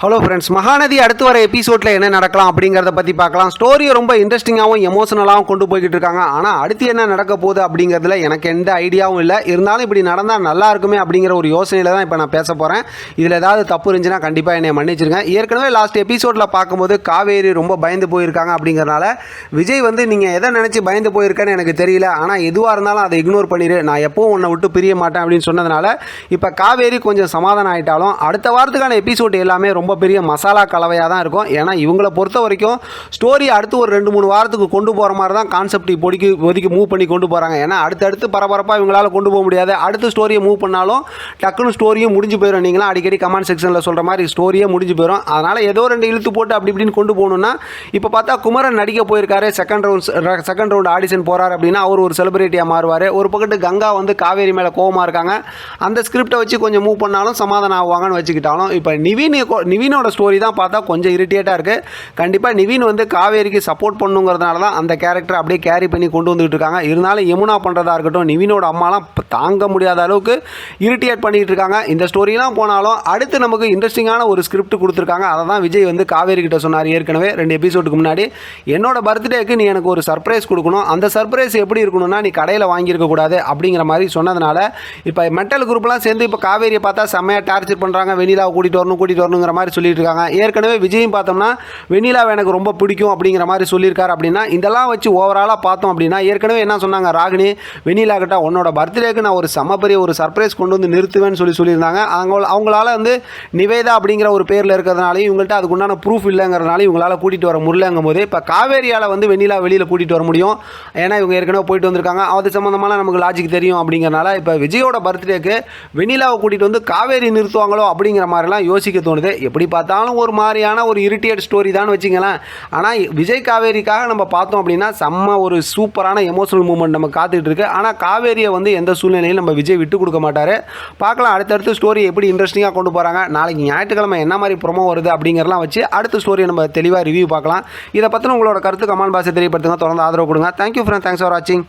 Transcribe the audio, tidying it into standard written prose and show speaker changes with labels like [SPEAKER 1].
[SPEAKER 1] Hello friends, Mahanadi அடுத்து வர எபிசோடில் என்ன நடக்கலாம் அப்படிங்கிறத பற்றி பார்க்கலாம். ஸ்டோரியை ரொம்ப இன்ட்ரெஸ்டிங்காகவும் எமோஷனலாகவும் கொண்டு போய்கிட்டு இருக்காங்க. ஆனால் அடுத்து என்ன நடக்க போகுது அப்படிங்கிறதுல எனக்கு எந்த ஐடியாவும் இல்லை. இருந்தாலும் இப்படி நடந்தால் நல்லா இருக்குமே அப்படிங்கிற ஒரு யோசனையில் தான் இப்போ நான் பேச போகிறேன். இதில் ஏதாவது தப்பு இருந்துச்சுன்னா கண்டிப்பாக என்னை மன்னிச்சிருக்கேன். ஏற்கனவே லாஸ்ட் எபிசோடில் பார்க்கும்போது காவேரி ரொம்ப பயந்து போயிருக்காங்க. அப்படிங்கிறனால விஜய் நீங்கள் எதை நினச்சி பயந்து போயிருக்கேன்னு எனக்கு தெரியல, ஆனால் எதுவாக இருந்தாலும் அதை இக்னோர் பண்ணிடு, நான் எப்பவும் உன்னை விட்டு பிரிய மாட்டேன் அப்படின்னு சொன்னதுனால இப்போ காவேரி கொஞ்சம் சமாதானம் ஆகிட்டாலும் அடுத்த வாரத்துக்கான எபிசோடு எல்லாமே ரொம்ப பெரிய மசாலா கலவையாக தான் இருக்கும். ஏன்னா இவங்களை பொறுத்த வரைக்கும் ஸ்டோரி அடுத்து ஒரு 2-3 வாரத்துக்கு கொண்டு போகிற மாதிரி தான் கான்செப்ட் இப்போதைக்கு மூவ் பண்ணி கொண்டு போகிறாங்க. ஏன்னா அடுத்தடுத்து பரபரப்பாக இவங்களால் கொண்டு போக முடியாது. அடுத்து ஸ்டோரியை மூவ் பண்ணாலும் டக்குன்னு ஸ்டோரியும் முடிஞ்சு போயிடும். நீங்களாம் அடிக்கடி கமெண்ட் செக்ஷனில் சொல்கிற மாதிரி ஸ்டோரியே முடிஞ்சு போயிடும். அதனால் ஏதோ 2 இழுத்து போட்டு அப்படி இப்படின்னு கொண்டு போகணுன்னா இப்போ பார்த்தா குமரன் நடிக்க போயிருக்காரு, செகண்ட் ரவுண்ட் ஆடிஷன் போகிறார் அப்படின்னா அவர் ஒரு செலிபிரிட்டியாக மாறுவார். ஒரு பக்கத்து கங்கா காவேரி மேலே கோவமாக இருக்காங்க. அந்த ஸ்கிரிப்டை வச்சு கொஞ்சம் மூவ் பண்ணாலும் சமாதானம் ஆவாங்கன்னு வச்சுக்கிட்டாலும் இப்போ நிவினோட ஸ்டோரி தான் பார்த்தா கொஞ்சம் இரிட்டேட்டாக இருக்குது. கண்டிப்பாக நிவின் காவேரிக்கு சப்போர்ட் பண்ணுங்கிறதுனால தான் அந்த கேரக்டர் அப்படியே கேரி பண்ணி கொண்டு வந்துட்டு இருக்காங்க. இருந்தாலும் யமுனா பண்ணுறதா இருக்கட்டும், நிவினோட அம்மாலாம் தாங்க முடியாத அளவுக்கு இரிட்டேட் பண்ணிகிட்டு இருக்காங்க. இந்த ஸ்டோரிலாம் போனாலும் அடுத்து நமக்கு இன்ட்ரெஸ்டிங்கான ஒரு ஸ்கிரிப்ட் கொடுத்துருக்காங்க. அதை தான் விஜய் காவேரி கிட்ட சொன்னார் ஏற்கனவே 2 எபிசோடுக்கு முன்னாடி. என்னோட பர்த்டேக்கு நீ எனக்கு ஒரு சர்ப்ரைஸ் கொடுக்கணும், அந்த சர்ப்ரைஸ் எப்படி இருக்கணும்னா நீ கடையில் வாங்கியிருக்க கூடாது அப்படிங்கிற மாதிரி சொன்னதுனால இப்போ மென்டல் குரூப்லாம் சேர்ந்து இப்போ காவேரியை பார்த்தா செம்மையாக டார்ச்சர் பண்ணுறாங்க. வெண்ணிலாவை கூட்டிகிட்டு வரணுங்கிற மாதிரி சொல்லிட்டு இருக்காங்க. ஏற்கனவே விஜயும் பார்த்தோம்னா வெண்ணிலாவை எனக்கு ரொம்ப பிடிக்கும் அப்படிங்கிற மாதிரி சொல்லியிருக்காரு. அப்படின்னா இதெல்லாம் வச்சு ஓவராலாக பார்த்தோம் அப்படின்னா ஏற்கனவே என்ன சொன்னாங்க, ராகினி வெண்ணிலா கிட்ட உன்னோட பர்த்டேக்கு நான் ஒரு பெரிய ஒரு சர்ப்ரைஸ் கொண்டு வந்து நிறுத்துவேன்னு சொல்லியிருந்தாங்க. அவங்களால நிவேதா அப்படிங்கிற ஒரு பேரில் இருக்கிறதுனாலையும் இவங்கள்ட்ட அதுக்குண்டான ப்ரூஃப் இல்லைங்கிறதுனால இவங்களால கூட்டிகிட்டு வர முடியலங்கும் போது இப்போ காவேரியால் வெண்ணிலா வெளியில் கூட்டிகிட்டு வர முடியும். ஏன்னா இவங்க ஏற்கனவே போயிட்டு வந்திருக்காங்க, அது சம்மந்தமான நமக்கு லாஜிக் தெரியும். அப்படிங்கிறனால இப்போ விஜயோட பர்த்டேக்கு வெண்ணிலாவை கூட்டிகிட்டு காவேரி நிறுத்துவாங்களோ அப்படிங்கிற மாதிரிலாம் யோசிக்க தோணுது. எப்படி பார்த்தாலும் ஒரு மாதிரியான ஒரு இரிட்டேட் ஸ்டோரி தான் வச்சுங்களேன். ஆனால் விஜய் காவேரிக்காக நம்ம பார்த்தோம் அப்படின்னா செம்ம ஒரு சூப்பரான எமோஷனல் மூமெண்ட் நம்ம காத்துட்டு இருக்கு. ஆனால் காவேரியை எந்த சூழ்நிலையும் நம்ம விஜய் விட்டு கொடுக்க மாட்டார். பார்க்கலாம் அடுத்தடுத்து ஸ்டோரி எப்படி இன்ட்ரெஸ்டிங்காக கொண்டு போகிறாங்க. நாளைக்கு ஞாயிற்றுக்கிழமை என்ன மாதிரி ப்ரோமோ வருது அப்படிங்கிறலாம் வச்சு அடுத்த ஸ்டோரியை நம்ம தெளிவாக ரிவ்யூ பார்க்கலாம். இதை பற்றின உங்களோட கருத்து கமெண்ட் பாக்ஸில் தெரியப்படுத்துங்க. தொடர்ந்து ஆதரவு கொடுங்க. தேங்க்யூ ஃப்ரெண்ட்ஸ், தேங்க்ஸ் ஃபார் வாட்சிங்.